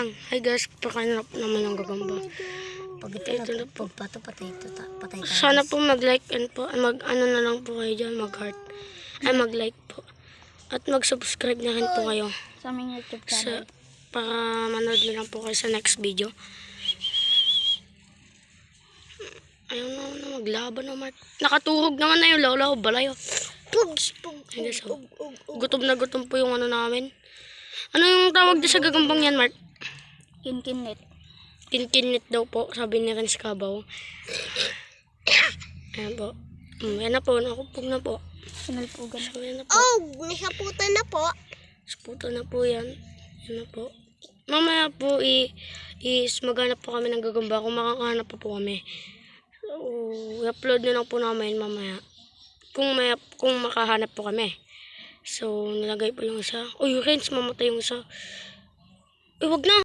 lang. Hi guys, pakain na po naman ng gagamba. Pag ito na po, patay tayo. Sana po mag-like and po, ano na lang po kayo dyan, mag-heart. Ay, mag-like po. At mag-subscribe na rin po kayo. Sa aming YouTube channel. Para manood na lang po kayo sa next video. Ayaw na maglaban na, Mark. Nakatuhog naman na yung lolo ko, balayo. Gutom na gutom po yung ano namin. Ano yung tawag din sa gagambang yan, Mark? Kinkinit. Kinkinit daw po, sabi ni Renz Cabaw. Ayan po. Yan na po, nakupog na po. Sinalpugan. So, yan na po. Oh, nasaputan na po. Saputan na po yan. Yan na po. Mamaya po, maghanap po kami ng gagamba kung makakahanap pa po kami. So, i-upload na lang po namin mamaya. Kung makahanap po kami. So, nilagay po yung isa. Uy, Renz, mamatay yung isa. Uy, wag na.